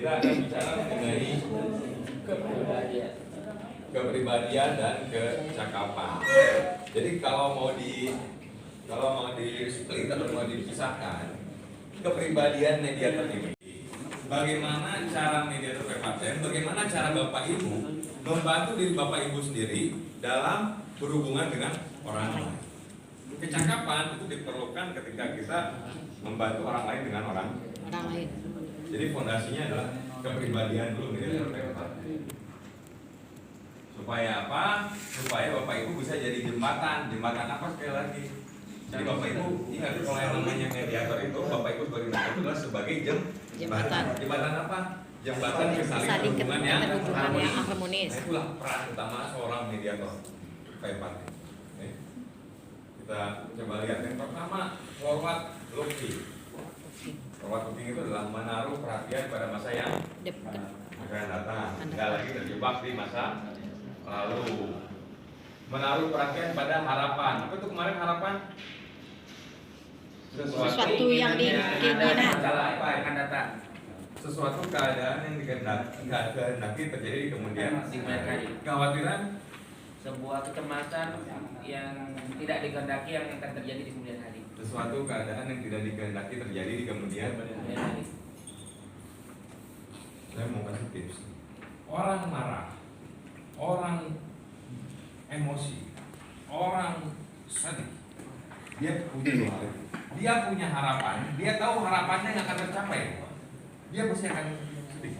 kita akan bicara mengenai kepribadian dan kecakapan. Jadi kalau mau di split atau mau dipisahkan, kepribadian mediator ini, bagaimana cara mediator PPATN, bagaimana cara Bapak Ibu membantu diri Bapak Ibu sendiri dalam berhubungan dengan orang lain. Kecakapan itu diperlukan ketika kita membantu orang lain dengan orang lain. Jadi fondasinya adalah kepribadian dulu mediator PPATN. Supaya apa? Supaya Bapak Ibu bisa jadi jembatan. Jembatan apa sekali lagi? Jadi Bapak Ibu ingat kalau yang namanya mediator itu, Bapak Ibu sebagai mediator itu adalah sebagai jembatan. Jembatan apa? Jembatan kesaling hubungan yang harmonis. Nah, itulah peran utama seorang mediator PPATN. Kita coba lihat yang pertama, forward looking. Forward looking itu adalah menaruh perhatian pada masa yang akan datang, tidak lagi terjebak di masa lalu. Menaruh perhatian pada harapan. Apa itu kemarin harapan? Sesuatu yang diinginkan. Apa yang akan datang? Sesuatu keadaan yang dikehendaki terjadi di kemudian hari. Kekhawatiran, sebuah kecemasan yang tidak dikehendaki yang akan terjadi di kemudian hari. Sesuatu keadaan yang tidak dikehendaki terjadi di kemudian hari. Saya mau kasih tips. Orang marah, orang emosi, orang sedih, dia punya harapan, dia tahu harapannya yang akan tercapai, dia pasti akan sedih.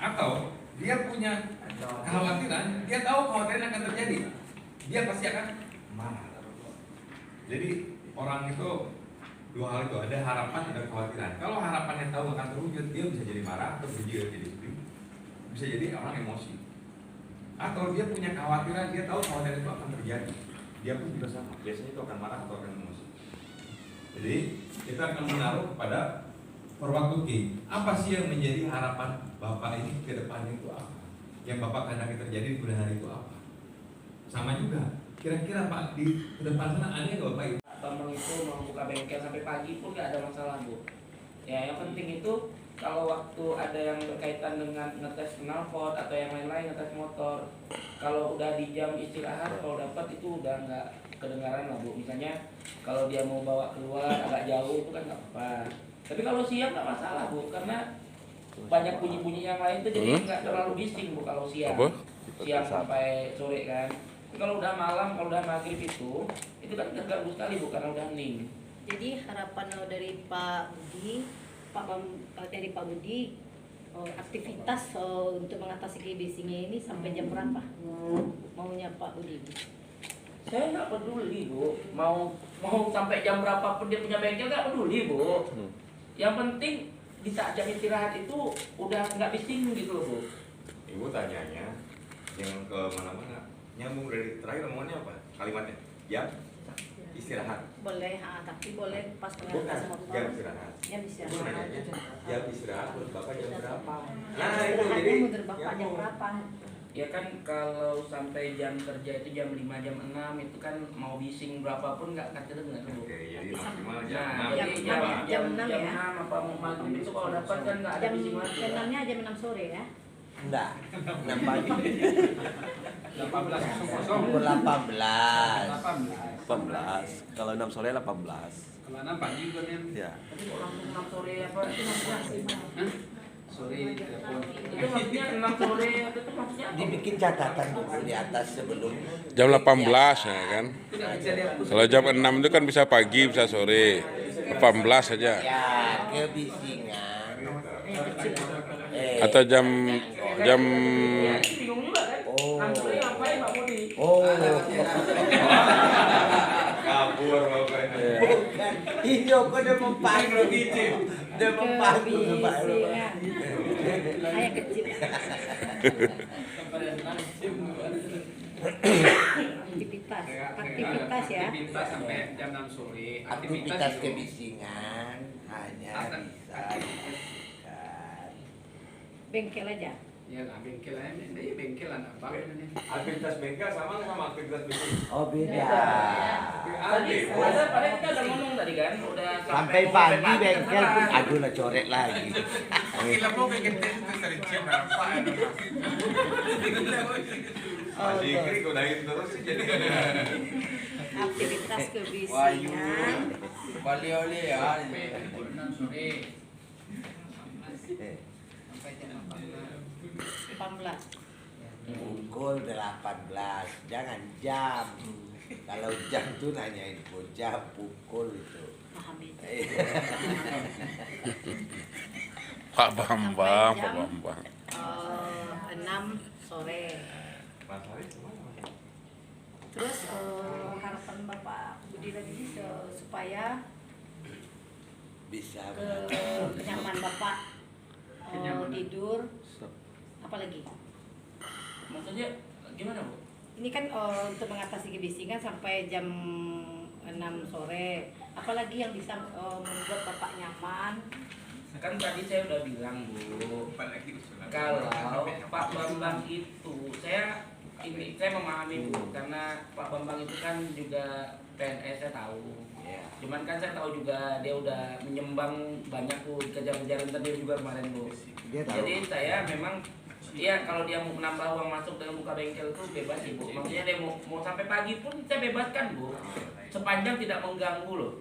Atau dia punya kekhawatiran, dia tahu kekhawatiran akan terjadi, dia pasti akan marah. Jadi orang itu dua hal itu, ada harapan, ada kekhawatiran. Kalau harapannya tahu akan terwujud, dia bisa jadi marah, atau bisa jadi sedih, bisa jadi orang emosi. Atau dia punya kekhawatiran, dia tahu kekhawatiran itu akan terjadi, dia pun juga sama, biasanya itu akan marah atau akan emosi. Jadi kita akan menaruh pada forward looking. Apa sih yang menjadi harapan Bapak ini ke depannya itu apa? Yang Bapak kehendaki terjadi di kemudian hari itu apa? Sama juga, kira-kira Pak di depan sana ada nggak Bapak Ibu? Bambang itu mau buka bengkel sampai pagi pun nggak ada masalah, Bu. Ya, yang penting itu kalau waktu ada yang berkaitan dengan ngetes knalpot atau yang lain-lain, ngetes motor, kalau udah di jam istirahat, kalau dapat itu udah nggak kedengaran lah, Bu. Misalnya kalau dia mau bawa keluar agak jauh itu kan nggak apa-apa. Tapi kalau siang nggak masalah, Bu, karena banyak bunyi-bunyi yang lain itu jadi nggak terlalu bising, Bu, kalau siang. Siang sampai sore kan. Tapi kalau udah malam, kalau udah maghrib itu kan terganggu sekali, Bu, karena udah hening. Jadi harapan dari Pak Budi, dari Pak Budi, aktivitas untuk mengatasi KBC-nya ini sampai jam berapa? Maunya Pak Budi? Saya nggak peduli, Bu. Mau sampai jam berapapun dia punya bengkel nggak peduli, Bu. Yang penting di saat jam istirahat itu udah nggak bising gitu loh, Bu. Ibu tanyanya yang ke mana-mana, nyambung dari terakhir omongannya apa? Kalimatnya jam istirahat. Boleh, tapi boleh pas mengatasi motor. Jam istirahat. Jam istirahat. Ibu nanyanya jam istirahat menurut Bapak jam berapa? Nah itu jadi menurut Bapak jam berapa? Ya kan kalau sampai jam kerja itu jam 5, jam 6 itu kan mau bising berapapun nggak akan kedengar, Bu. Oke, jadi maksimal jam Nah, 6. jadi jam 6 apa mau maghrib itu kalau dapat kan nggak ada bising lagi. Jam 6-nya jam 6 sore ya? Enggak, 6 pagi. 18. Kalau 6 sore 18. Kalau 6 pagi kan Ya. Tapi kalau langsung 6 sore apa itu maksudnya? sore telepon. Itu maksudnya 6 sore itu maksudnya apa? Dibikin catatan dulu di atas sebelum Jam 18 ya kan. Tidak bisa dihapus. Kalau jam 6 itu kan bisa pagi, bisa sore. 18 saja. ya kebisingan. Atau jam Ya, bingung juga kan? Oh. 6 sore ngapain Pak Budi? Oh, Kabur Bapak. bukan. Ini kok udah mempanggil gitu. Udah mempanggil Pak. Ayah kecil. Aktivitas ya. Aktivitas sampai jam 6 sore. Aktivitas kebisingan hanya bisa Bengkel aja. Ya lah bengkel aja, ini bengkel anak bang ini. Aktivitas bengkel sama nggak sama aktivitas bisnis? Oh beda. Tadi pada kita udah ngomong tadi kan, udah Sampai pagi bengkel, aduh lah coret lagi. Kita mau bikin tes itu sering cek apa? Masih kiri godain terus sih jadi. Aktivitas kebisingan. Oli-oli ya. Pukul 6 sore sampai jam 18. 18. Pukul 18, jangan jam. Kalau jam tuh nanyain jam, pukul itu. Paham itu. Pak Bambang, Pak Bambang. 6 sore. Mas Haris kemana? Terus harapan Bapak Budi lagi supaya Bisa kenyaman Bapak tidur, apalagi? maksudnya gimana Bu? Ini kan untuk mengatasi kebisingan sampai jam 6 sore. Apalagi yang bisa membuat Bapak nyaman? Kan tadi saya udah bilang Bu, Apalagi usulan. kalau Pak Bambang itu saya memahami Bu, karena Pak Bambang itu kan juga PNS saya tahu. Ya. Cuman kan saya tahu juga dia udah menyumbang banyak Bu, kejar-kejar tadi juga kemarin Bu. Dia tahu. Jadi saya memang iya kalau dia mau menambah uang masuk dengan buka bengkel itu bebas sih Bu. Maksudnya dia mau sampai pagi pun saya bebaskan Bu, sepanjang tidak mengganggu loh.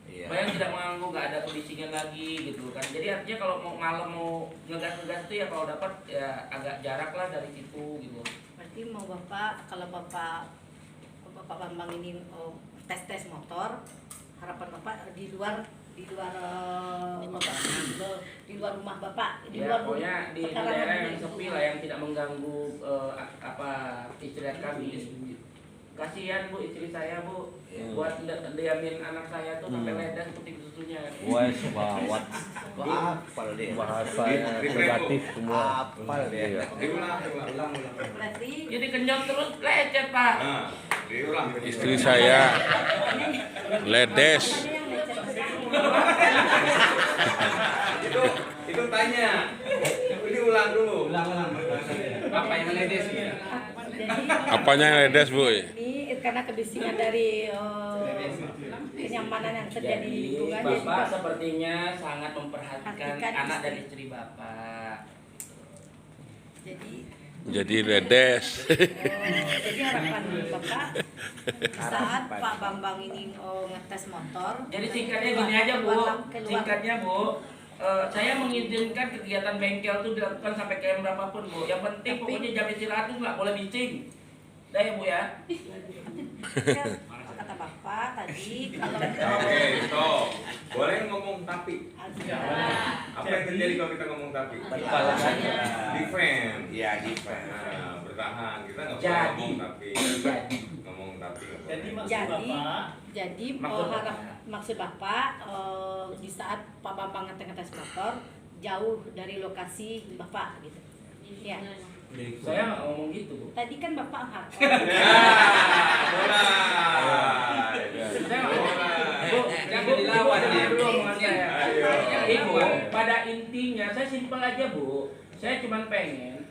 Iya. Bayang tidak mengganggu, nggak ada kebisingan lagi gitu kan. Jadi artinya kalau mau malam mau ngegas-ngegas itu ya kalau dapat ya agak jarak lah dari situ gitu. Berarti mau Bapak, kalau Bapak Bambang ini tes motor, harapan Bapak di luar di luar rumah Bapak, di Ya luar pokoknya di pekarangan daerah yang ini. sepi lah, yang tidak mengganggu istirahat kami. Kasihan Bu istri saya Bu, buat diamin anak saya tuh sampai ledas putih susunya. Wes bawat Apal dia. bahasanya negatif semua. Apal dia. Diulang. Berarti Jadi kenyang terus lecet Pak. Nah, diulang. Istri saya ledes. ada yang lecet. Itu tanya. Ini ulang dulu. Apa yang ledes ya? Jadi Apanya yang ledes, Bu? ini karena kebisingan dari kenyamanan yang terjadi di Jadi lingkungan. Bapak sepertinya sangat memperhatikan Perhatikan anak istri. dan istri Bapak. Jadi ledes. Jadi harapan Bapak saat Pak Bambang ini ngetes motor. Jadi singkatnya gini aja Bu, singkatnya Bu, saya mengizinkan kegiatan bengkel itu dilakukan sampai ke jam berapapun Bu. Yang penting Tapi- pokoknya jam istirahat itu nggak boleh bicing. Dah ya Bu ya. Kata Bapak tadi kalau Oke, stop. Boleh ngomong tapi. Apa yang terjadi kalau kita ngomong tapi? Defend. Iya, defend. Nah, bertahan. Kita nggak boleh Jadi. ngomong tapi. Jadi Ngomong tapi. nggak boleh. Jadi jadi Maksud maksud Bapak di saat Pak Bambang ngetes motor jauh dari lokasi Bapak gitu. Ya. saya nggak ngomong gitu Bu. Tadi kan Bapak Mulai. Saya nggak ngomong. Bu, Jangan dilawan Bu, ya. dulu omongan saya. Ayo. Ibu, pada intinya saya simpel aja Bu. Saya cuma pengen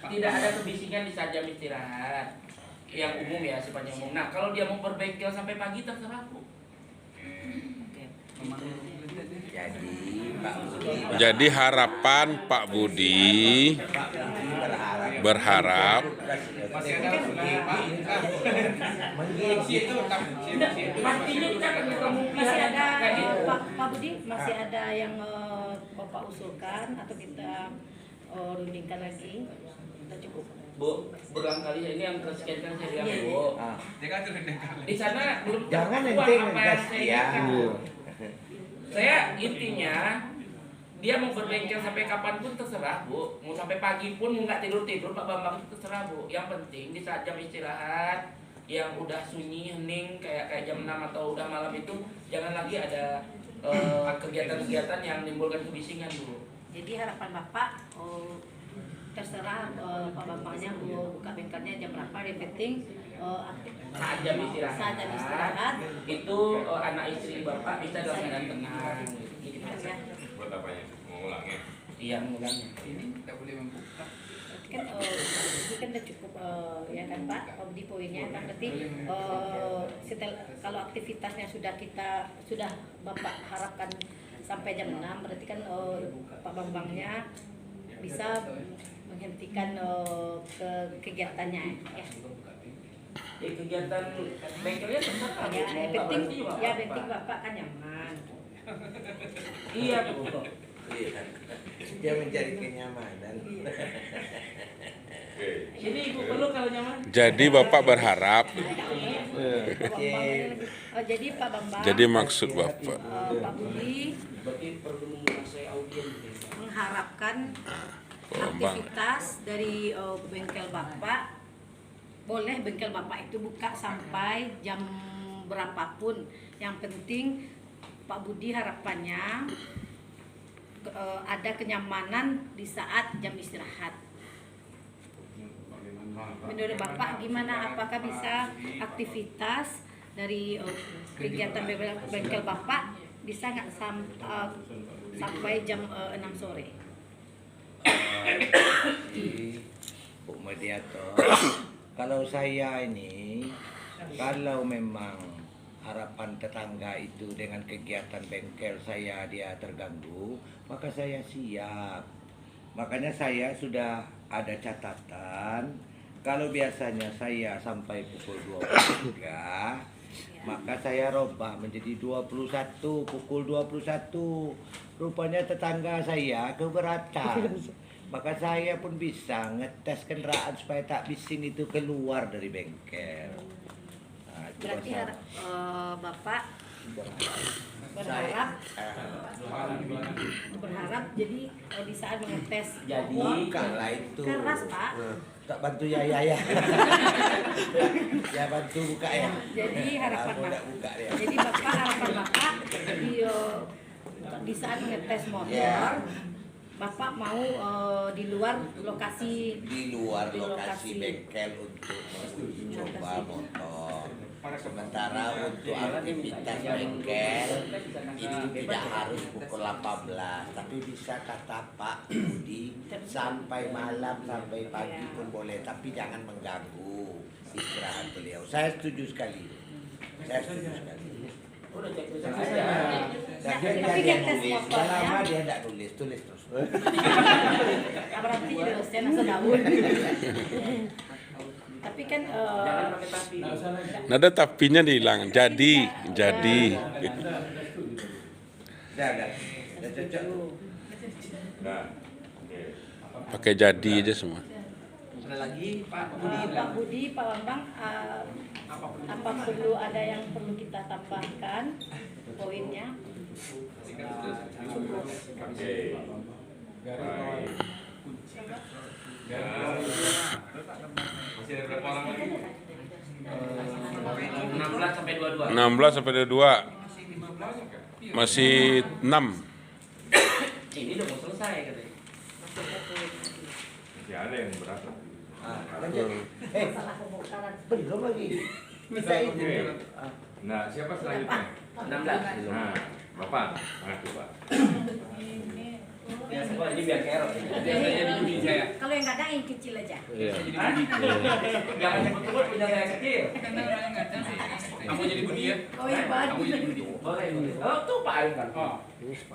tidak ada kebisingan di saat jam istirahat yang umum ya, sifatnya umum. Nah kalau dia mau berbengkel sampai pagi terserah Bu. Jadi Pak Budi, Jadi harapan Pak Budi berharap Masih ada Pastinya kita akan ketemu masih ada kayak gitu. Pak Budi masih ada yang Bapak usulkan atau kita rundingkan lagi? Kita cukup. Bu, berulang kali ini yang kesekian kali saya bilang Iya, Bu. dia kan terus Di sana belum jangan terkuat nanti apa yang saya ya. inginkan. Saya intinya dia mau berbengkel sampai kapanpun terserah Bu, mau sampai pagi pun mau nggak tidur Pak Bambang itu terserah Bu. Yang penting di saat jam istirahat yang udah sunyi hening kayak jam 6 atau udah malam itu jangan lagi ada kegiatan-kegiatan yang menimbulkan kebisingan Bu. Jadi harapan Bapak terserah Pak Bambangnya mau buka bengkelnya jam berapa, yang penting Saat jam istirahat, saat jam istirahat itu anak istri Bapak bisa dalam keadaan tenang gitu. ya. Buat apanya? Mau ulangnya? Iya, mengulangnya. ini tidak boleh membuka. kan ini kan udah cukup ya kan Pak, di poinnya kan berarti kalau aktivitasnya sudah Bapak harapkan sampai jam 6, berarti kan Pak Bambangnya bisa menghentikan kegiatannya ya. Kegiatan bengkelnya tetap ada. Ya, yang penting Bapak kan nyaman. Iya betul. Iya. Dia mencari kenyamanan. Jadi ibu perlu kalau nyaman. Jadi Bapak berharap, Jadi Pak Bambang. jadi maksud Bapak. Pak Budi Berarti perlu menguasai audien. mengharapkan Bambang. aktivitas dari bengkel Bapak, boleh bengkel Bapak itu buka sampai jam berapapun. Yang penting Pak Budi harapannya ada kenyamanan di saat jam istirahat. Menurut Bapak gimana? Apakah bisa aktivitas dari kegiatan bengkel Bapak bisa nggak sampai jam 6 sore? Bu Mediator, kalau saya ini, kalau memang harapan tetangga itu dengan kegiatan bengkel saya dia terganggu, maka saya siap. Makanya saya sudah ada catatan, kalau biasanya saya sampai pukul 23, maka saya robah menjadi 21, pukul 21. Rupanya tetangga saya keberatan. Maka saya pun bisa ngetes kendaraan supaya tak bising itu keluar dari bengkel. Nah, itu Berarti masalah. Bapak berharap jadi di saat mengetes Jadi, Bukanlah itu. keras Pak. Tak bantu ya. Ya bantu buka ya. Jadi harapan Aku Bapak. nak buka dia. Jadi harapan Bapak di saat mengetes motor, Ya. Bapak mau di luar lokasi. Di luar Di lokasi lokasi. bengkel untuk mencoba motor. Sementara untuk aktivitas bengkel itu tidak harus pukul 18, tapi bisa kata Pak Budi sampai malam sampai pagi pun boleh, tapi jangan mengganggu istirahat beliau. Saya setuju sekali. Saya setuju sekali. udah cek tulisan aja. Dan Tapi dia tes nulis, motornya. lama dia tidak tulis terus. Berarti jadi dosen asal daun. Tapi kan Jangan pakai tapi. Nada tapinya hilang. Jadi. Sudah cocok. Pakai jadi aja semua. Ada lagi Pak Budi Pak bilang. Budi, Pak Bambang, apa perlu ada yang perlu kita tambahkan poinnya? Cukup. Masih ada berapa orang lagi? 16 sampai 22. 16 sampai 22. Masih 6. Ini udah mau selesai katanya. Masih ada yang berat. Lanjut. Masalah pembongkaran. Belum lagi. Bisa itu. Nah, siapa selanjutnya? 16. Nah, Bapak, maju Pak. Oh, ini biar kerok. Biasanya di Budi saya. Kalau yang nggak ada yang kecil aja. Jangan sebut-sebut punya saya kecil. Karena orangnya nggak ada. Kamu jadi Budi ya? Oh iya Pak. Kamu jadi Budi. Boleh. Oh, tuh Pak Arif kan. Oh,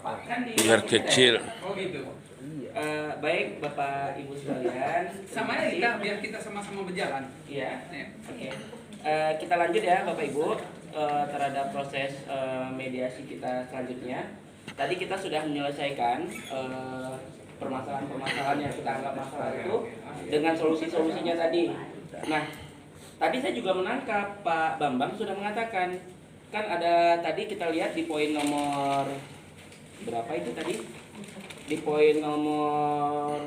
Pak kan di. Biar kecil. oh gitu. Baik Bapak Ibu sekalian. Sama aja kita biar kita sama-sama berjalan. Iya. Ya. Oke. Kita lanjut ya Bapak Ibu terhadap proses mediasi kita selanjutnya. Tadi kita sudah menyelesaikan permasalahan-permasalahan yang kita anggap masalah itu dengan solusi-solusinya tadi. Nah, tadi saya juga menangkap Pak Bambang sudah mengatakan kan ada tadi kita lihat di poin nomor berapa itu tadi? Di poin nomor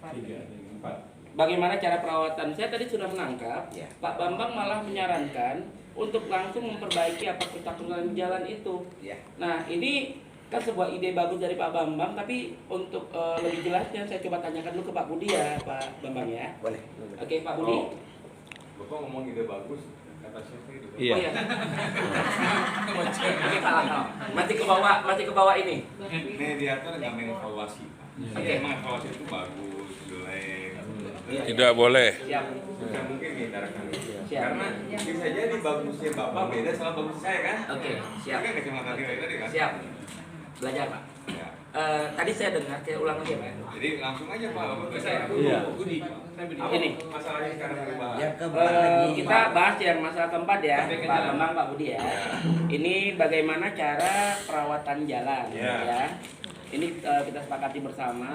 4. bagaimana cara perawatan. Saya tadi sudah menangkap Ya. Pak Bambang malah menyarankan untuk langsung memperbaiki apa ketakutan jalan itu. Ya. Nah, ini kan sebuah ide bagus dari Pak Bambang, tapi untuk lebih jelasnya saya coba tanyakan dulu ke Pak Budi ya, Pak Bambang ya. Boleh. Oke, Pak Budi. Oh, Bapak ngomong ide bagus, kata siapa itu? Iya. Oh ya. Oke, salah. Masih ke bawah ini. Mediator nggak mengevaluasi. Oke. Mengevaluasi itu bagus, jelek. Tidak boleh. Siap. Bisa mungkin menghindarkan. Siap. Karena bisa jadi bagusnya Bapak beda sama bagus saya kan? Oke, siap. Kan kecamatan nilai tadi kan? Siap. Belajar, Pak. Ya. Tadi saya dengar, saya ulang lagi, Pak. Jadi langsung aja Pak, Bapak bisa. Iya. Budi. Saya Budi. Apa Ini. masalahnya sekarang yang dibahas? Yang keempat lagi. Kita bahas yang masalah keempat ya, Perbaikan Pak jalan. Bambang, Pak Budi ya. Ini bagaimana cara perawatan jalan Ya. ya. Ini kita sepakati bersama.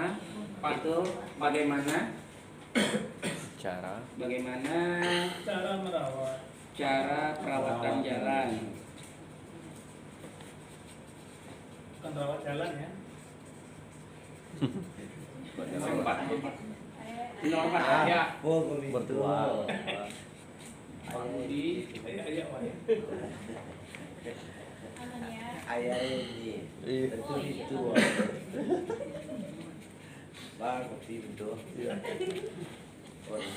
Itu bagaimana Cara cara perawatan jalan. Bukan rawat jalan ya. Ini nomor 4 ya. Oh, begitu. Pak Budi. Iya, Pak ya. Ayah ini. Betul itu. Bagus itu.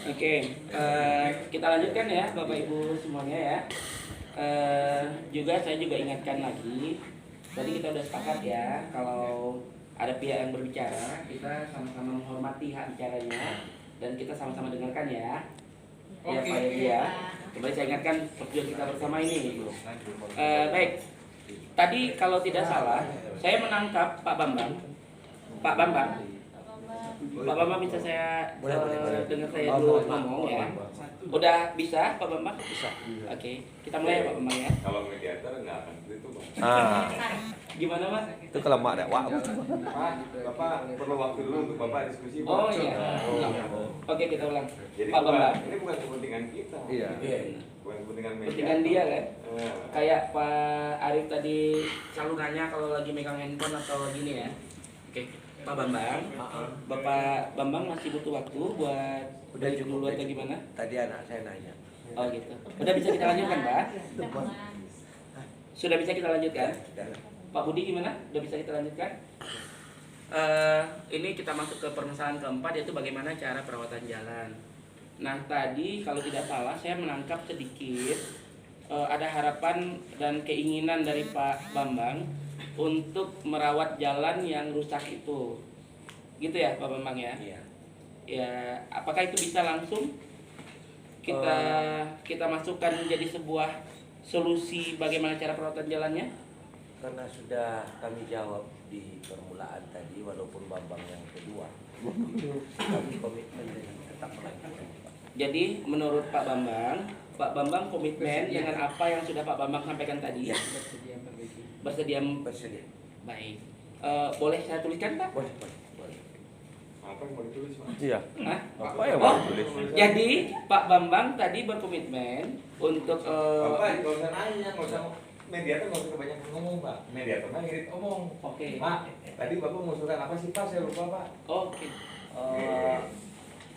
Oke, kita lanjutkan ya Bapak Ibu semuanya ya. Saya juga ingatkan lagi. Tadi kita udah sepakat ya kalau ada pihak yang berbicara, kita sama-sama menghormati hak bicaranya dan kita sama-sama dengarkan ya. Ya Oke. Pak Yedi ya. Kembali saya ingatkan perjuangan kita bersama ini. Baik. Tadi kalau tidak salah, saya menangkap Pak Bambang. Pak Bambang bisa saya dengar saya dulu ngomong ya. Udah bisa Pak Bambang? Bisa. Oke, kita mulai ya Pak Bambang ya. Kalau mediator nggak akan begitu Pak. Gimana Mas? itu kelemak deh. Wah. Pak, Bapak perlu waktu dulu untuk Bapak diskusi. Pak. Oh iya. Oke, kita ulang. Jadi Pak Bambang. ini bukan kepentingan kita. Iya. Bukan kepentingan media. Kepentingan dia kan? Eh, Kayak Pak Arif tadi selalu nanya kalau lagi megang handphone atau gini ya. Oke, Pak Bambang. Bapak Bambang masih butuh waktu buat Udah cukup dulu atau gimana? Tadi anak saya nanya. Oh gitu. Udah bisa kita lanjutkan, Pak? Sudah bisa kita lanjutkan? Sudah. Pak Budi gimana? Udah bisa kita lanjutkan? Ini kita masuk ke permasalahan keempat yaitu bagaimana cara perawatan jalan. Nah tadi kalau tidak salah saya menangkap sedikit ada harapan dan keinginan dari Pak Bambang untuk merawat jalan yang rusak itu, gitu ya Pak Bambang ya? Iya. Ya, apakah itu bisa langsung kita masukkan menjadi sebuah solusi bagaimana cara perawatan jalannya? Karena sudah kami jawab di permulaan tadi, walaupun Bambang yang kedua, kami komitmen dengan tetap melanjutkan. Jadi menurut Pak Bambang komitmen dengan apa yang sudah Pak Bambang sampaikan tadi? Ya. Bersedia. Bersedia. Baik. Boleh saya tuliskan Pak? Boleh. apa yang mau ditulis Pak? Iya. Hah? Apa ya, Oh, Pak? jadi Pak Bambang tadi berkomitmen untuk Bapak nggak usah nanya, nggak usah mediator nggak usah kebanyakan ngomong Pak. Mediator mah ngirit omong. Oke. Pak, tadi Bapak mengusulkan apa sih Pak? Saya lupa Pak. Oke.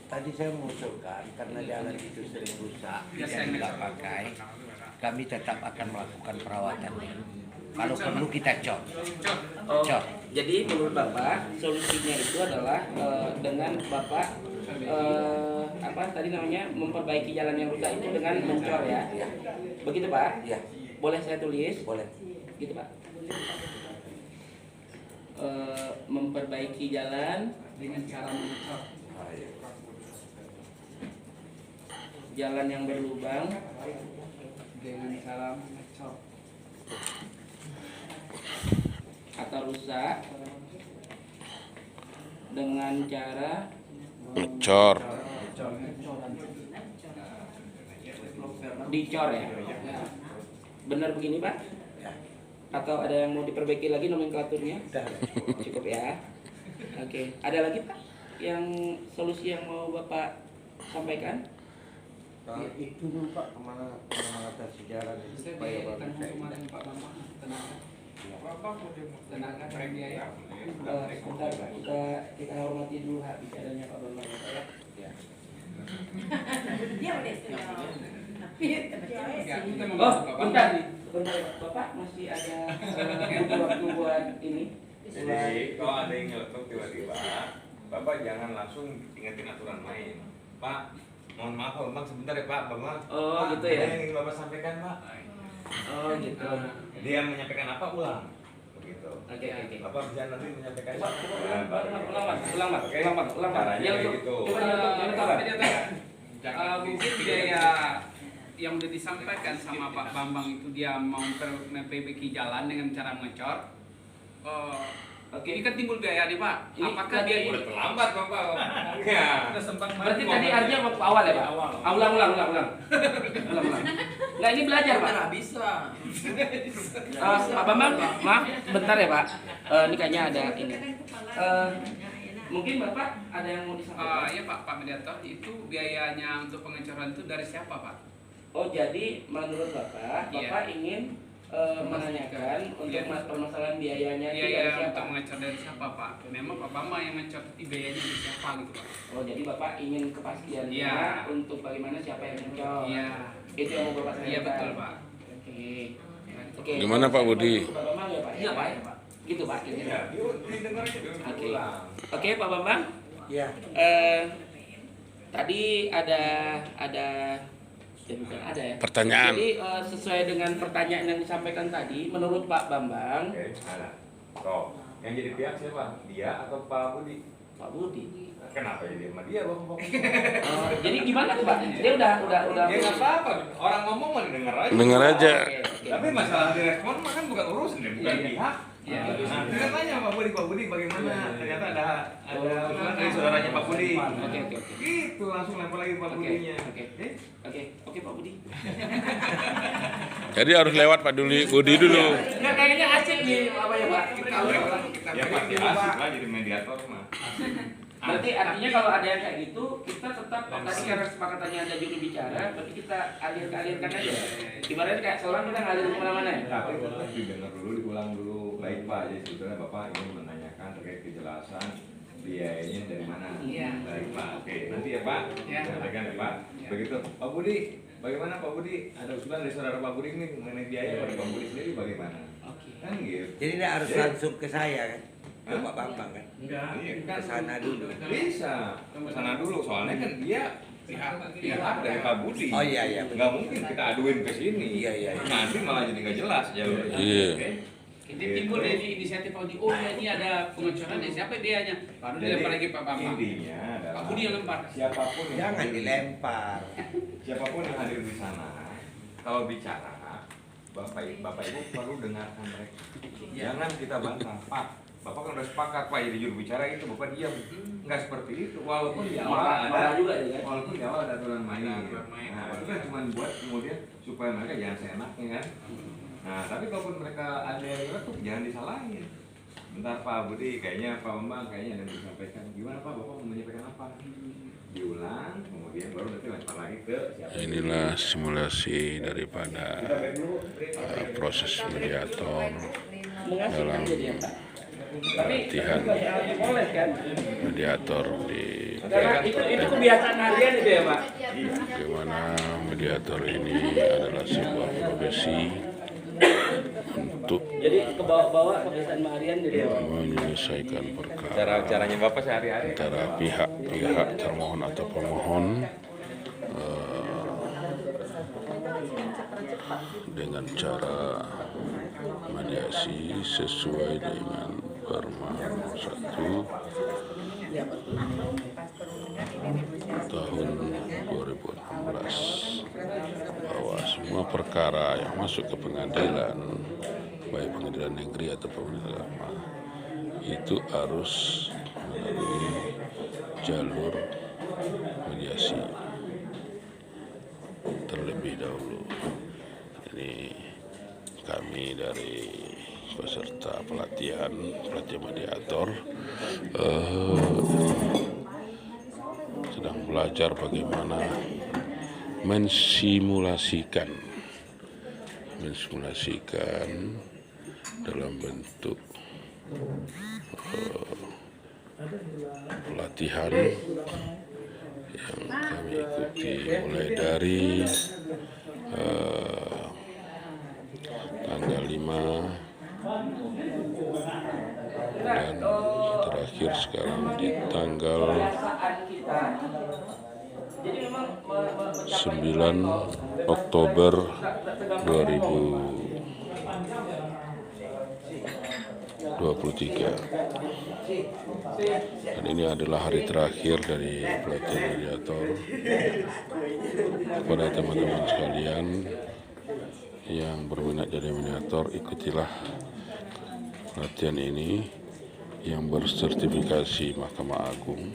Tadi saya mengusulkan karena jalan itu sering rusak dan tidak pakai, kami tetap akan melakukan perawatan. Kalau perlu kita cor. Oh, Cor. jadi menurut Bapak solusinya itu adalah dengan Bapak apa tadi namanya memperbaiki jalan yang rusak itu dengan mencor ya. Ya. Begitu Pak? Ya, Boleh saya tulis? boleh. Gitu Pak. Memperbaiki jalan dengan cara mencor. Jalan yang berlubang dengan cara mencor atau rusak dengan cara Cor. dicor ya. Benar begini Pak? Atau ada yang mau diperbaiki lagi nomenklaturnya? Cukup ya. Oke, ada lagi Pak yang solusi yang mau Bapak sampaikan? Itu dulu Pak, kemana mengatasi jalan itu supaya bagus saya indah. Tenaga biaya. Sebentar Pak, kita hormati dulu hak bicaranya Pak Bambang ya. Ya. Dia udah istimewa. Tapi Oh, bentar nih. Bentar, Bapak masih ada butuh waktu buat ini. Jadi kalau ada yang nyeletuk tiba-tiba, Bapak jangan langsung ingetin aturan main. Pak, mohon maaf Pak Bambang sebentar ya Pak Bambang. Oh, Pak, gitu ya. ada yang ingin Bapak sampaikan Pak. Oh gitu. Dia menyampaikan apa ulang, begitu. Oke. Bapak bisa nanti menyampaikan. Coba, ulang mas. Caranya Yang kayak untuk- gitu. coba yang untuk Pak Mediator, mungkin biaya yang udah disampaikan sama Pak Bambang itu dia mau memperbaiki jalan dengan cara mengecor. Oke. Ini kan timbul biaya nih Pak. Ini Apakah tadi- dia Udah terlambat Bapak. Ya. Berarti tadi artinya waktu awal ya Pak? Ulang. Nah ini belajar Pak. bisa. Pak Bambang, maaf, bentar ya Pak. Ini kayaknya ada ini. Mungkin Bapak ada yang mau disampaikan? Iya Pak Mediator, itu biayanya untuk pengecoran itu dari siapa Pak? Oh jadi menurut Bapak, Iya. Bapak ingin menanyakan untuk Iya. permasalahan biayanya itu dari Biaya siapa? untuk mengecor dari siapa Pak? Memang Pak Bambang yang ngecor biayanya dari siapa gitu Pak? Oh jadi Bapak ingin kepastian Iya. untuk bagaimana siapa yang mencor? Iya. Itu yang mau Bapak Iya tanyakan? betul Pak. Oke. Gimana, Pak Budi? Pak Bambang ya Pak? Iya Pak. Gitu Pak. Ya, yuk didengar aja dulu. Oke. Ulang. Oke Pak Bambang. Ya. Tadi ada bukan ada ya. Pertanyaan. Jadi sesuai dengan pertanyaan yang disampaikan tadi, menurut Pak Bambang, Oke, ada. Toh, yang jadi pihak siapa? Dia atau Pak Budi? Pak Budi. Kenapa jadi sama dia Bapak? Jadi gimana tuh Pak? Dia udah. Ya nggak apa-apa, orang ngomong mau didengar aja. Dengar aja. Oke. Tapi masalah direspon mah kan bukan urusan ya, bukan Iya. pihak. Iya. Nah, kita tanya Pak Budi bagaimana? Ternyata ada usulan dari saudaranya Pak Budi. Oke. Gitu langsung lempar lagi Pak Oke. Budinya. Oke Pak Budi. Jadi harus lewat Pak Budi dulu. Nggak kayaknya asik nih apa ya Pak? Ya pasti asik lah jadi mediator mah. Berarti artinya kalau ada yang kayak gitu, kita tetap tadi karena sepakatannya ada juru bicara, berarti kita alirkan aja. Ibaratnya kayak seorang kita ngalir kemana-mana ya. Tapi tetap didengar dulu, diulang dulu. Baik Pak, jadi sebetulnya Bapak ingin menanyakan terkait kejelasan biayanya dari mana? Iya. Baik Pak, oke. Nanti ya Pak, Iya. sampaikan ya Pak. Iya. Begitu. Pak Budi, bagaimana Pak Budi? Ada usulan dari saudara Pak Budi ini mengenai biaya pada Pak Budi sendiri bagaimana? Oke. Kan gitu. Jadi tidak harus langsung ke saya kan? Ke Hah? Pak Bambang kan? Enggak. Iya, Ke sana dulu. Bisa. Ke sana dulu, soalnya kan dia pihak dari Pak Budi. Oh iya. Nggak mungkin kita aduin ke sini. Iya. Nanti malah jadi nggak jelas jalurnya. Iya. Oke? Ini timbul dari inisiatif Pak Budi. Oh ya ini ada pengecoran ya siapa dianya? Baru dilempar lagi Pak Bambang. Intinya adalah Pak Budi yang lempar. siapapun yang Jangan hadir- dilempar. siapapun yang hadir di sana, kalau bicara Bapak Ibu perlu dengarkan mereka. Jangan kita bantah, Pak. Bapak kan udah sepakat Pak jadi juru bicara itu Bapak diam. Nggak seperti itu. Walaupun di awal Marah ada juga ya kan? walaupun di awal ada aturan main. Ada aturan main. Nah, itu kan cuma buat kemudian supaya mereka jangan seenaknya kan. Nah, tapi kalaupun mereka ada yang ngetuk jangan disalahin. Bentar Pak Budi, kayaknya Pak Bambang kayaknya ada yang disampaikan. Gimana Pak, Bapak mau menyampaikan apa? Diulang, kemudian baru nanti lempar lagi ke siapa. Inilah simulasi daripada Kita break dulu, break. proses mediator Mengasihkan dalam jadi ya Pak. Tapi latihan banyak yang dipoles kan? mediator di Karena itu kebiasaan harian itu ya Pak. bagaimana mediator ini adalah sebuah profesi untuk Jadi ke bawah-bawah kebiasaan harian jadi ya Pak. menyelesaikan perkara Caranya Bapak sehari-hari. antara pihak termohon atau pemohon dengan cara mediasi sesuai dengan Perma 1 tahun 2016 bahwa semua perkara yang masuk ke pengadilan, baik pengadilan negeri atau pengadilan agama, itu harus melalui jalur mediasi terlebih dahulu. Ini kami dari peserta pelatihan mediator sedang belajar bagaimana mensimulasikan dalam bentuk pelatihan yang kami ikuti mulai dari tanggal 5 dan terakhir sekarang di tanggal 9 Oktober 2016. 2023. Dan ini adalah hari terakhir dari pelatihan mediator. Kepada teman-teman sekalian yang berminat jadi mediator, ikutilah pelatihan ini yang bersertifikasi Mahkamah Agung,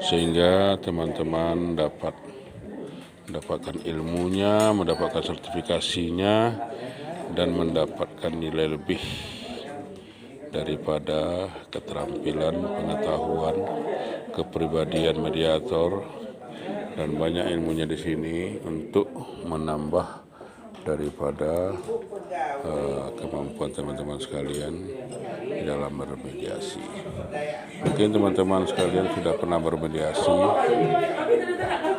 sehingga teman-teman mendapatkan ilmunya, mendapatkan sertifikasinya, dan mendapatkan nilai lebih daripada keterampilan, pengetahuan, kepribadian mediator, dan banyak ilmunya di sini untuk menambah daripada kemampuan teman-teman sekalian di dalam bermediasi. Mungkin teman-teman sekalian sudah pernah bermediasi,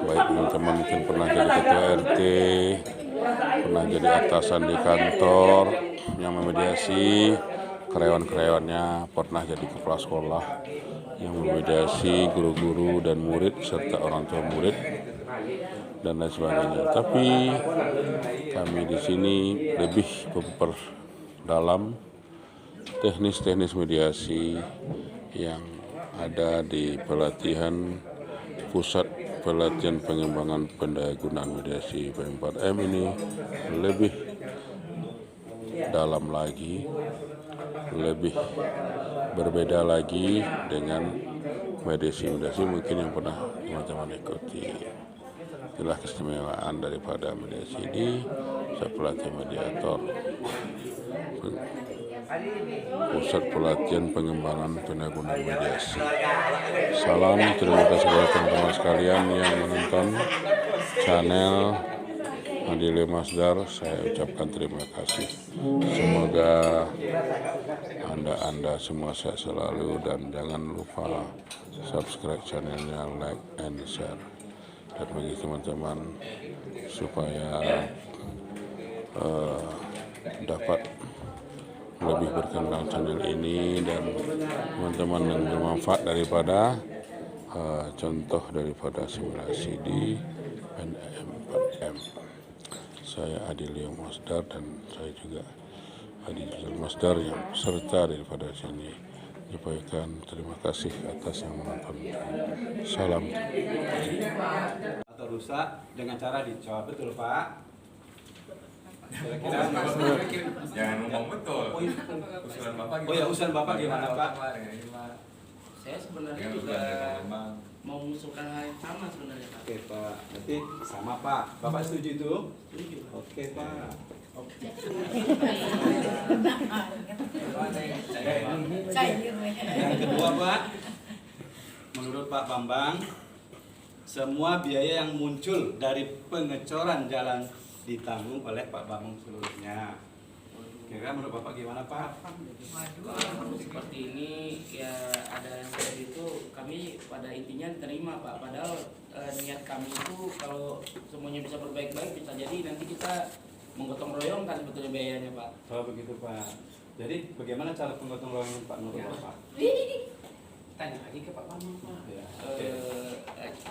baik teman-teman mungkin pernah jadi ketua RT, pernah jadi atasan di kantor yang memediasi, karyawan-karyawannya pernah jadi kepala sekolah yang memediasi guru-guru dan murid serta orang tua murid dan lain sebagainya. Tapi kami di sini lebih memperdalam teknis-teknis mediasi yang ada di pelatihan Pusat Pelatihan Pengembangan Pendayagunaan Mediasi P4M ini lebih dalam lagi, lebih berbeda lagi dengan mediasi mungkin yang pernah teman-teman ikuti. Itulah keistimewaan daripada mediasi ini. Saya pelatih mediator, Pusat Pelatihan Pengembangan Pendayagunaan Mediasi. Salam, terima kasih kepada teman-teman sekalian yang menonton channel Adile Masdar. Saya ucapkan terima kasih. Semoga Anda semua sehat selalu, dan jangan lupa subscribe channelnya, like and share. Dan bagi teman-teman supaya dapat lebih berkembang channel ini, dan teman-teman yang bermanfaat daripada contoh daripada simulasi di PNM4M. Saya Adile Masdar, dan saya juga Adile Masdar yang peserta daripada sini. Menyampaikan terima kasih atas yang menonton. Salam. Atau rusak dengan cara dicor, betul Pak? Kira-kira Jangan ngomong betul. Usulan Bapak Oh ya, usulan Bapak gimana Pak? Saya sebenarnya juga mau mengusulkan hal yang sama sebenarnya Pak. Oke Pak, berarti sama Pak. Bapak setuju itu? Setuju. Oke Pak. Yang kedua Pak, menurut Pak Bambang, semua biaya yang muncul dari pengecoran jalan ditanggung oleh Pak Bambang seluruhnya. Kira menurut Bapak gimana Pak? Kalau seperti ini ya ada yang seperti itu, kami pada intinya terima Pak. Padahal niat kami itu kalau semuanya bisa berbaik-baik, bisa jadi nanti kita menggotong royong kan sebetulnya biayanya Pak. Kalau begitu Pak. Jadi bagaimana cara penggotong royongan Pak menurut Bapak? Tanya lagi ke Pak Bambang Pak. Ya,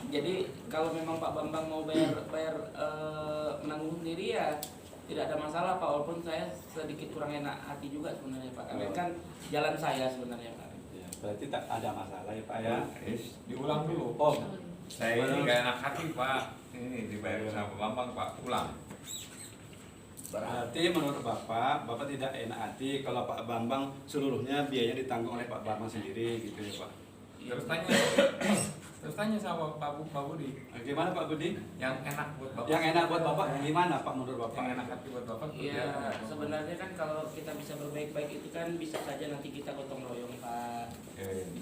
Jadi kalau memang Pak Bambang mau bayar menanggung sendiri ya tidak ada masalah Pak, walaupun saya sedikit kurang enak hati juga sebenarnya Pak, karena kan jalan saya sebenarnya Pak. Ya, berarti tak ada masalah ya Pak ya. Diulang dulu. Oh, Saya ini gak enak hati Pak. Ini dibayar sama Pak Bambang Pak. Ulang. berarti menurut Bapak tidak enak hati kalau Pak Bambang seluruhnya biayanya ditanggung oleh Pak Bambang sendiri gitu ya Pak. Terus tanya sama Pak Budi. Gimana Pak Budi? Yang enak buat Bapak. Yang enak buat Bapak gimana Pak menurut Bapak? Yang enak hati buat Bapak. Iya, sebenarnya kan kalau kita bisa berbaik-baik itu kan bisa saja nanti kita gotong royong Pak.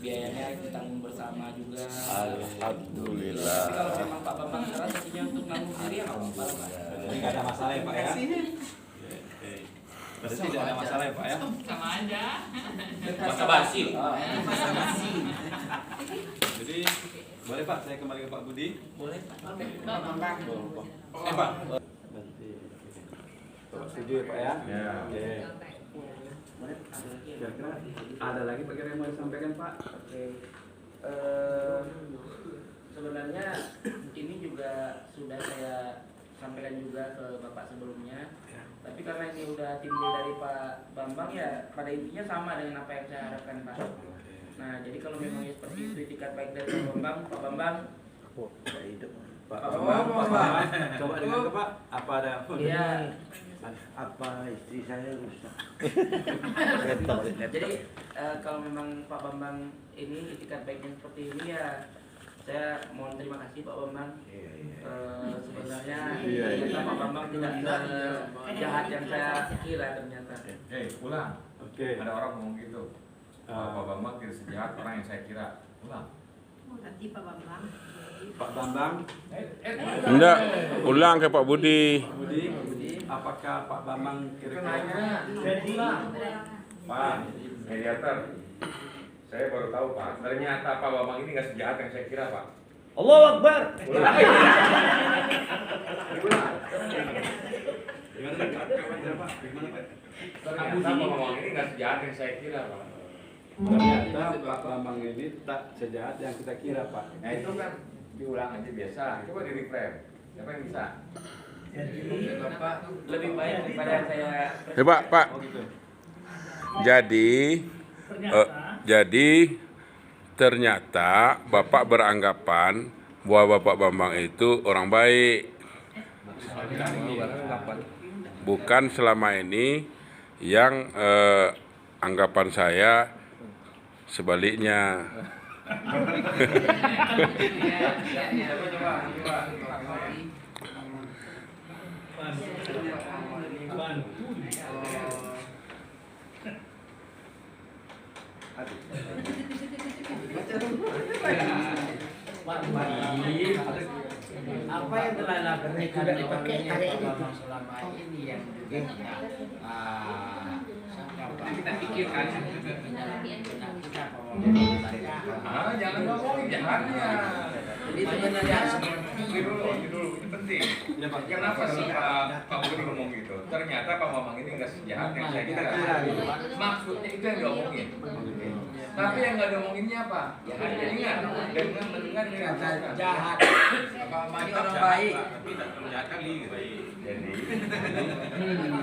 Biayanya ditanggung bersama juga. Alhamdulillah. Tapi kalau memang Pak Bambang keras hatinya untuk nanggung sendiri ya nggak apa-apa Pak. Jadi nggak ada masalah ya Pak ya? Berarti tidak ada masalah ya Pak ya? Sama aja. Basa-basi. Jadi boleh Pak saya kembali ke Pak Budi? Boleh Pak. Pak. Bapak setuju ya Pak ya? Ya. Oke. Kira-kira ada lagi Pak yang mau disampaikan Pak? Oke. Sebenarnya ini juga sudah saya sampaikan juga ke Bapak sebelumnya. Tapi karena ini udah timbul dari Pak Bambang ya pada intinya sama dengan apa yang saya harapkan Pak. Nah jadi kalau memang seperti itu itikat baik dari Pak Bambang, Pak Bambang, coba dengar ke Pak, apa ada iya. Apa istri saya rusak? Jadi kalau memang Pak Bambang ini itikat baiknya seperti ini ya saya mohon terima kasih Pak Bambang. Sebenarnya ternyata Pak Bambang tidak sejahat yang saya kira ternyata. Ulang. Oke. Ada orang ngomong gitu. Pak Bambang tidak sejahat orang yang saya kira. Ulang. Nanti Pak Bambang. Pak Bambang, Enggak, ulang ke Pak Budi. Budi, apakah Pak Bambang kira-kira Pak, mediator. Saya baru tahu Pak, ternyata Pak Bambang ini nggak sejahat yang saya kira Pak. Allahu Akbar. Ulang. Ulang. gimana Pak? Gimana Pak? Ternyata Pak Bambang ini nggak sejahat yang saya kira Pak. Ternyata Pak Bambang ini tak sejahat yang kita kira Pak. Nah itu kan diulang aja biasa. Coba di reframe. Siapa yang bisa? Bapak lebih baik daripada yang saya. Pak. Oh gitu. Jadi ternyata Bapak beranggapan bahwa Bapak Bambang itu orang baik. Bukan selama ini yang anggapan saya sebaliknya. Apa yang telah dilakukan dipakai hari ini selama ini yang Kita pikirkan. Jangan ngomongin jahatnya. Jadi sebenarnya Ini dulu, itu penting. Kenapa sih Pak Budi ngomong gitu? Ternyata Pak Bambang ini nggak sejahat yang saya kira. Maksudnya itu yang diomongin. Tapi yang nggak diomonginnya apa? Ingat, dengan mendengar kata jahat. Pak Bambang ini orang baik. Tapi tidak terlihat kali. Jadi,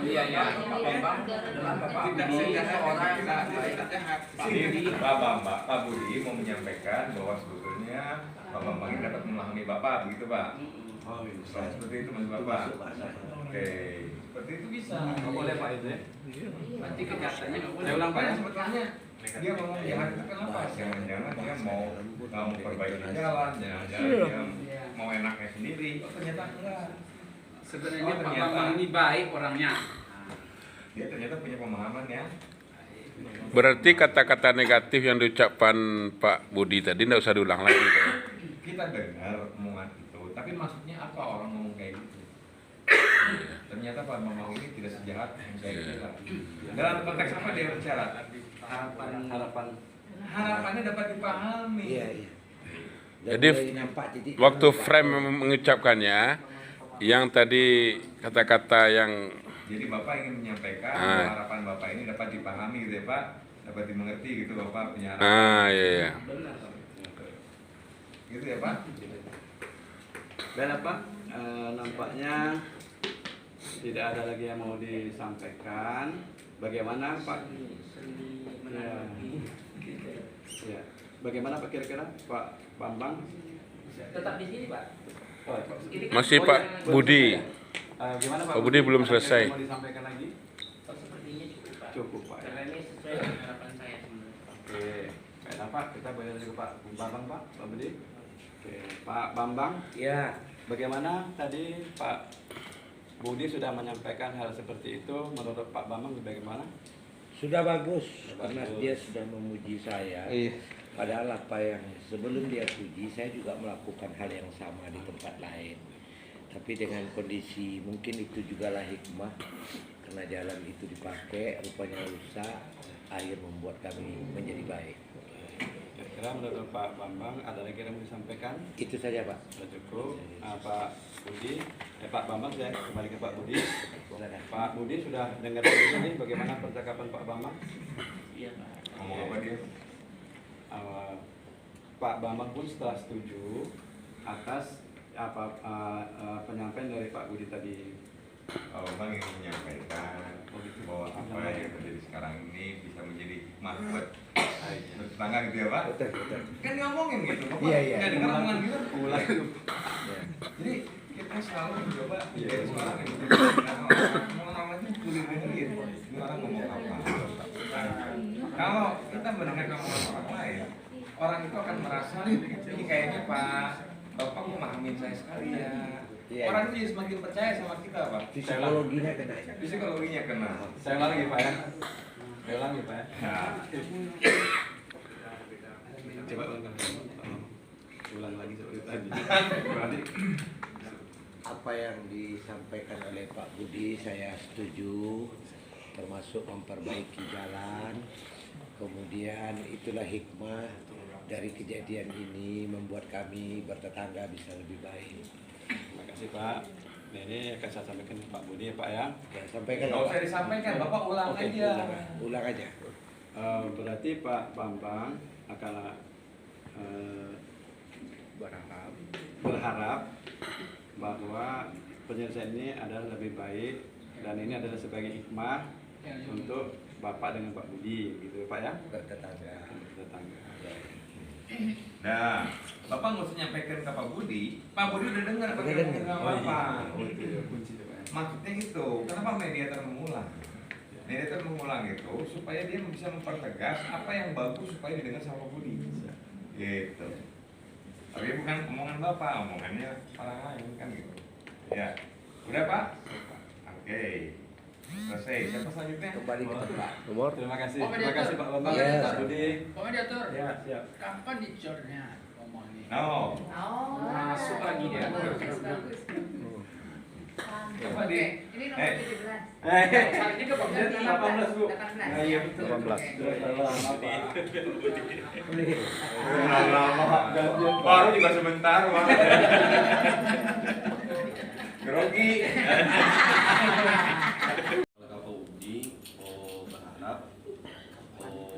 Iya, Pak Bambang tidak sejahat orang yang tidak jahat. Pak Budi mau menyampaikan bahwa sebetulnya Pak Bambang ini dapat memahami Bapak, begitu Pak? Oh iya. Seperti itu Mas Bapak. Oke, seperti itu bisa. Nggak boleh Pak itu ya? nanti kejahatannya nggak boleh. Saya ulang Pak ya. Sebetulnya dia ngomong jahat itu kenapa? Jangan-jangan dia mau memperbaiki jalan, jangan-jangan dia mau enaknya sendiri. Oh, ternyata enggak. Sebenarnya Pak Bambang ini baik orangnya. Dia ternyata punya pemahaman ya. Berarti kata-kata negatif yang diucapkan Pak Budi tadi tidak usah diulang lagi. Pak. Kita dengar omongan itu, tapi maksudnya apa orang ngomong kayak gitu? Ternyata Pak Bambang ini tidak sejahat yang saya kira. Dalam konteks apa dia bicara? Harapannya dapat dipahami. Iya. Jadi waktu frame mengucapkannya, yang tadi kata-kata yang Jadi Bapak ingin menyampaikan bahwa harapan Bapak ini dapat dipahami gitu ya Pak, dapat dimengerti gitu Bapak punya harapan. iya. Gitu ya Pak? Baiklah Pak, nampaknya tidak ada lagi yang mau disampaikan. Bagaimana Pak? Ya. Bagaimana Pak kira-kira Pak Bambang? Tetap di sini Pak. Oh, Ini kan Masih Pak Budi. gimana Pak Budi belum Ada selesai. yang mau disampaikan lagi? sepertinya cukup Pak. Cukup Pak. Ya. Karena ini sesuai dengan harapan saya sebenarnya. Oke. Baiklah Pak, kita boleh lanjut ke Pak Bambang Pak Budi. Oke, Pak Bambang. Ya, Bagaimana tadi Pak Budi sudah menyampaikan hal seperti itu, menurut Pak Bambang bagaimana? sudah bagus karena dia sudah memuji saya. Padahal apa yang sebelum dia puji, saya juga melakukan hal yang sama di tempat lain. Tapi dengan kondisi mungkin itu juga lah hikmah, karena jalan itu dipakai, rupanya rusak, akhir membuat kami menjadi baik. Kira-kira menurut Pak Bambang ada lagi yang mau disampaikan? Itu saja Pak. Sudah cukup. Pak Budi, Pak Bambang saya kembali ke Pak Budi. Silakan. Pak Budi sudah dengar ini bagaimana percakapan Pak Bambang? Iya Pak. Ngomong apa dia? Pak Bambang pun setelah setuju atas penyampaian dari Pak Budi tadi. Pak Bambang ingin menyampaikan bahwa apa yang terjadi sekarang ini bisa menjadi hikmah buat tetangga gitu ya Pak? Betul. Kan ngomongin gitu, Bapak Iya. nggak dengar omongan gitu. Jadi kita selalu mencoba menjadi seorang yang ngomong itu kulit-kulit. Ini orang ngomong apa? Kalau kita mendengar omongan orang lain, orang itu akan merasa ini kayaknya Pak Bapak memahamin saya sekali ya. Iya. Orang itu jadi semakin percaya sama kita Pak. Psikologinya kena. Psikologinya kena. Saya ulangi Pak ya. Saya ulangi Pak ya. Nah, Coba ulang lagi seperti tadi. Apa yang disampaikan oleh Pak Budi saya setuju, termasuk memperbaiki jalan. Kemudian itulah hikmah dari kejadian ini membuat kami bertetangga bisa lebih baik. Terima kasih Pak. Nah, ini akan saya sampaikan ke Pak Budi ya Pak ya. Ya, sampaikan. nggak usah disampaikan, Bapak ulang Oke, aja. Ulang aja. Berarti Pak Bambang akan berharap bahwa penyelesaian ini adalah lebih baik dan ini adalah sebagai hikmah untuk Bapak dengan Pak Budi gitu Pak ya. Bertetangga. Tetangga. Nah, Bapak nggak usah nyampaikan ke Pak Budi udah dengar Udah bagaimana dengar. Bapak. Kunci Pak ya. Maksudnya itu, kenapa mediator mengulang? Mediator mengulang itu supaya dia bisa mempertegas apa yang bagus supaya didengar sama Pak Budi. Gitu. Tapi bukan omongan Bapak, omongannya orang lain kan gitu. Ya, udah Pak? Oke. Selesai. Siapa selanjutnya? Kembali ke tempat. Nomor? Terima kasih. Oh, Terima kasih Pak Bambang. Iya. Pak Budi. Pak Mediator, Ya, siap. kapan dicornya ngomong ini? No. Masuk lagi dia. Coba di. Ini nomor 17. Hari ini ke Pak Mediator. 18 Bu. 18. Nah, iya betul. 18. Baru juga sebentar, Pak. Grogi. Kalau Pak Budi berharap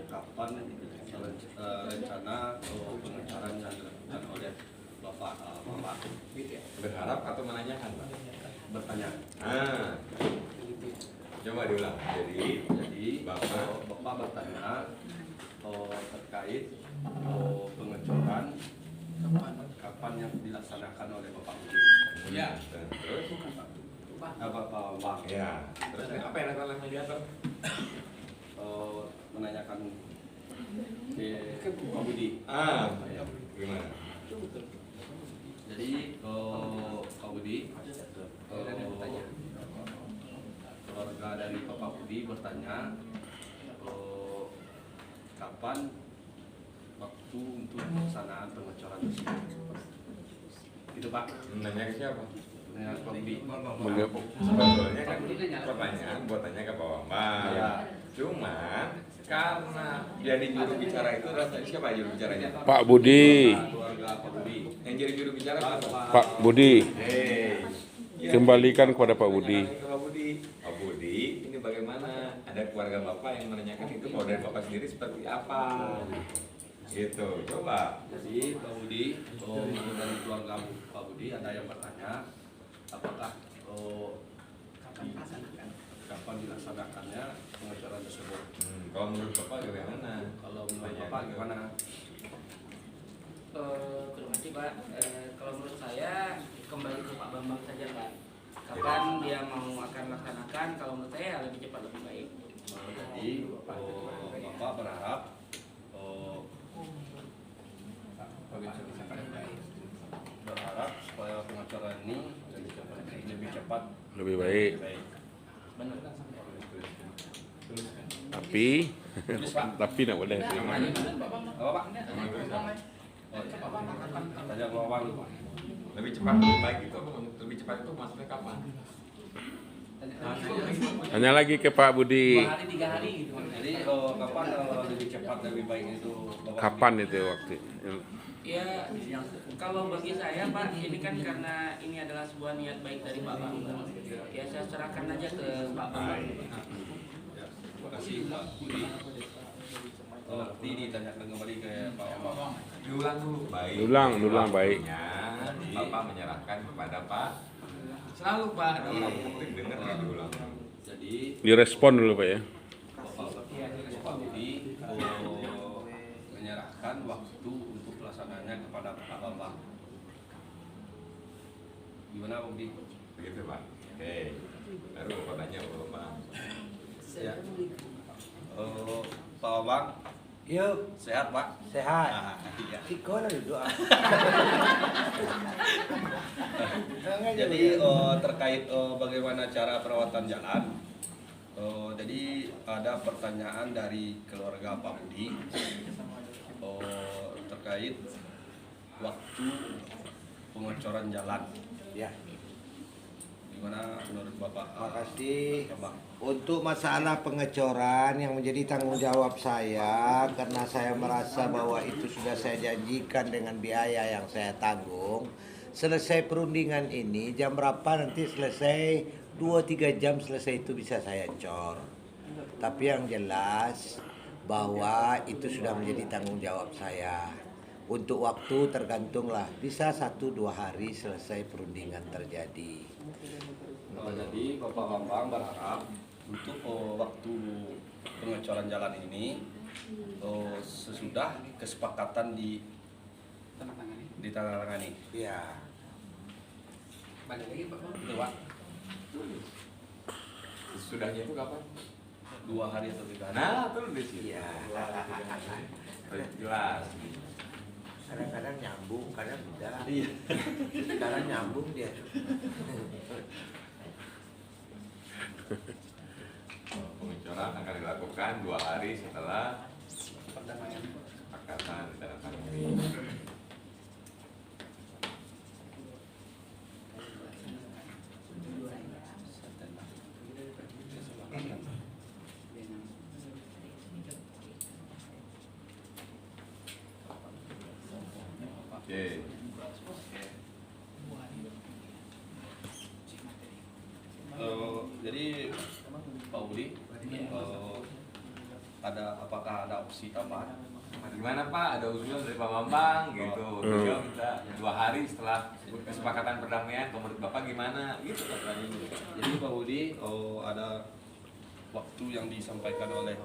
kapan rencana pengecaran yang dilakukan oleh Bapak Berharap atau menanyakan, Pak? bertanya. Ah. Coba diulang. Jadi Bapak Bapak bertanya terkait pengecoran kapan yang dilaksanakan oleh Bapak Budi. Ya. Terus? Bapak Bang Ya. Terus apa yang dilakukan oleh mediator? menanyakan ke Pak Budi. Ah. Gimana? Jadi Pak Budi keluarga dari Bapak Budi bertanya kapan waktu untuk pelaksanaan pengecoran tersebut. Itu Pak. Nanya ke siapa? Dengan Pak Budi. Sebetulnya kan pertanyaan buat tanya ke Pak Bambang. Ya. Cuma karena jadi juru bicara itu adalah siapa juru bicaranya? Pak Budi. Keluarga Pak Budi. Yang jadi juru bicara siapa? Pak Budi. Ya. Kembalikan kepada Pak Budi. Pak Budi. Pak Budi, ini bagaimana? Ada keluarga Bapak yang menanyakan itu kalau dari Bapak sendiri seperti apa? Gitu. Coba. Jadi Pak Budi, dari keluarga Pak Budi ada yang bertanya apakah kapan dilaksanakannya pengecoran tersebut. Kalau menurut Bapak bagaimana? Kalau menurut Bapak gimana? Terima kasih Pak. Kalau menurut saya kembali ke Pak Bambang saja Pak. Kapan dia mau akan laksanakan? Kalau menurut saya lebih cepat lebih baik. Jadi Bapak berharap supaya pengecoran ini lebih cepat Lebih baik. Benar. Tapi nak boleh. Apa Pak? Tanya Pak Bambang dulu Pak. Lebih cepat lebih baik itu lebih cepat itu maksudnya kapan? Tanya lagi ke Pak Budi. 2 hari 3 hari gitu. Jadi kapan lebih cepat lebih baik itu Bapak? Kapan itu waktu? Ya, kalau bagi saya Pak, ini kan karena ini adalah sebuah niat baik dari Pak Bambang. Ya saya serahkan aja ke Pak Bambang. Terima kasih Pak Budi. Nanti ditanyakan kembali ke Pak Bambang. Diulang dulu. Baik. Diulang baik. Artinya, Bapak menyerahkan kepada Pak Selalu Pak. Dengar kan diulang. Jadi Direspon dulu Pak ya. Bapak Budi menyerahkan waktu untuk pelaksananya kepada Pak Bambang. Gimana Pak Budi? Begitu Pak. Oke. Baru Bapak tanya Pak Bambang. Ya. Pak Bambang, Yuk, sehat Pak? sehat. Nah, iya. Tiko lah duduk. Jadi terkait bagaimana cara perawatan jalan, jadi ada pertanyaan dari keluarga Pak Budi terkait waktu pengecoran jalan. Ya, Gimana menurut Bapak? makasih. Bambang? Untuk masalah pengecoran yang menjadi tanggung jawab saya, karena saya merasa bahwa itu sudah saya janjikan dengan biaya yang saya tanggung. Selesai perundingan ini, jam berapa nanti selesai, 2-3 jam selesai itu bisa saya cor. Tapi yang jelas bahwa itu sudah menjadi tanggung jawab saya. Untuk waktu tergantunglah, bisa 1-2 hari selesai perundingan terjadi. Jadi Bapak Bambang berharap untuk waktu pengecoran jalan ini sesudah kesepakatan ditandatangani. Ya. Balik lagi Pak. Betul Pak? Sesudahnya itu kapan? 2 hari atau 3 hari. Nah, itu di sini. Ya. Jelas. Kadang-kadang nyambung, kadang tidak. Iya. Sekarang nyambung dia. Pengecoran akan dilakukan 2 hari setelah kesepakatan ditandatangani. Oke. Jadi Pak Budi, apakah ada opsi tambahan? Gimana Pak? Ada usulan dari Pak Bambang gitu. Beliau minta 2 hari setelah kesepakatan perdamaian. Menurut Bapak gimana? Gitu katanya. Jadi Pak Budi, ada waktu yang disampaikan oleh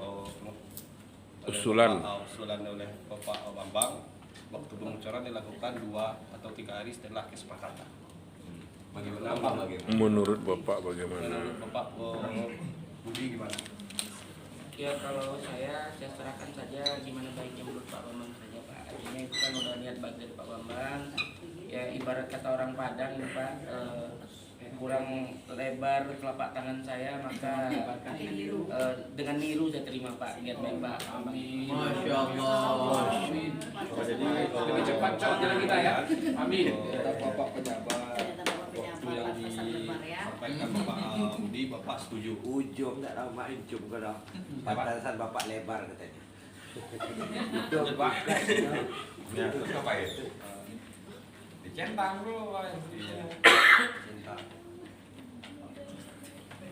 Usulan. usulan oleh Bapak Bambang, waktu pengecoran dilakukan 2 atau 3 hari setelah kesepakatan. Bagaimana Pak? Bagaimana? Menurut Bapak bagaimana? Menurut Bapak Budi gimana? Ya kalau saya serahkan saja gimana baiknya menurut Pak Bambang saja Pak. Artinya itu kan udah niat baik dari Pak Bambang. Ya ibarat kata orang Padang ini Pak, kurang lebar telapak tangan saya maka dengan niru saya terima Pak. Niat baik Pak Bambang. Masya Allah. Jadi Lebih cepat jalan kita ya. Amin. Bapak pejabat waktu yang disampaikan Bapak Budi, Bapak setuju? Ujung tak tahu mak ujung kalau batasan bapak lebar katanya. Ujung Pak. Ya, terus apa ya? Dicentang dulu Pak. Iya. Cinta.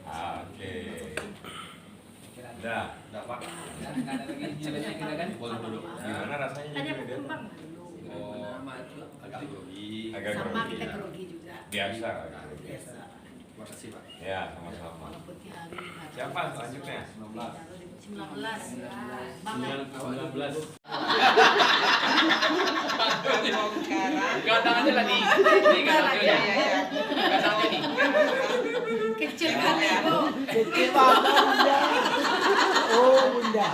Oke. Udah. Udah Pak. Nggak ada lagi selesai kita kan? Boleh duduk. Gimana rasanya Tanya jadi dia? Bang. Agak grogi. Agak Sama grogi kita ya. grogi juga. Biasa. Biasa. Terima kasih Pak. Ya, sama-sama. Walaupun di hari hari. Siapa selanjutnya? 19. Bang. 19. Gadang aja lah nih. Nih gadang aja. Gadang aja nih. Kecil kali Bu. Kecil banget bunda. Oh bunda.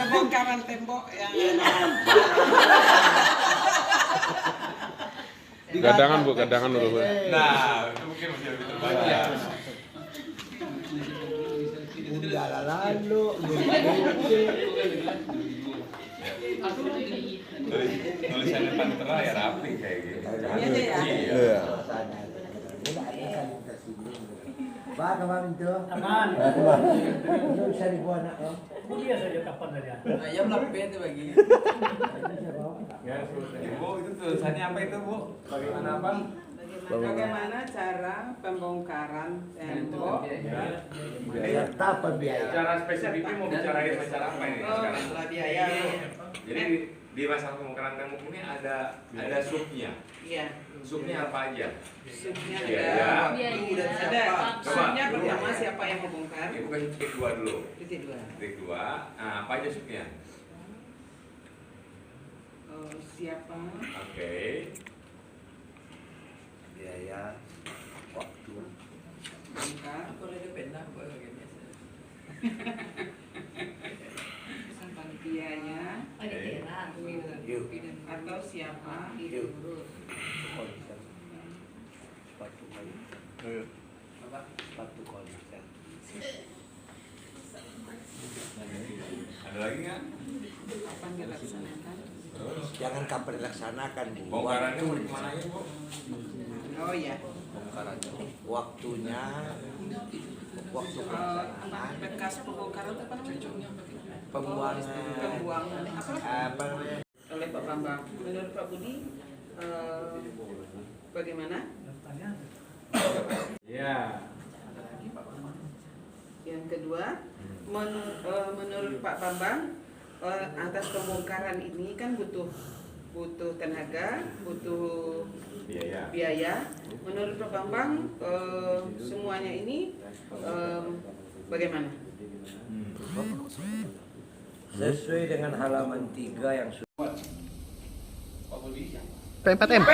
Bongkaran tembok yang Gadangan Bu, gadangan dulu Bu. Nah, itu mungkin masih lebih terbaca. Bunda lalu. Tulisan depan tera ya rapi kayak gitu. Iya, ya. Iya. Pak kemarin itu. Aman. Itu bisa dibuat anak lo. Dia saja kapan saja. Ayam lapet itu bagi. Ya, Bu, itu tulisannya apa itu Bu? Bagaimana Bang? Bagaimana cara pembongkaran tembok? Serta pembiayaan. Secara spesifik mau bicarain masalah apa ini sekarang? Setelah biaya. Jadi di masalah pembongkaran tembok ini ada subnya. Iya. Subnya apa aja? Subnya Biaya. ada. Coba. Subnya pertama siapa yang membongkar? Ini bukan titik 2 dulu. Titik dua. Titik 2. Nah, apa aja subnya? Siapa? Oke. Biaya, waktu. Bongkar. Biaya Yuk. atau siapa? Yuk. Sepatu kali. Sepatu kali. Ada lagi nggak? Kapan dilaksanakan? Jangan kapan dilaksanakan, Bu. Bongkarannya mau Waktu. kemana ya, Bu? Oh iya. Bongkarannya. Waktunya. Waktu pelaksanaan. Bekas pembongkaran apa namanya? Pembuangan. Pembuangan. Apa namanya? Oleh Pak Bambang. Menurut Pak Budi, bagaimana? Ya. Yang kedua, menurut Pak Bambang, atas pembongkaran ini kan butuh tenaga, butuh biaya. Menurut Pak Bambang, semuanya ini bagaimana? Sesuai dengan halaman 3 yang Pak Budi. P4M.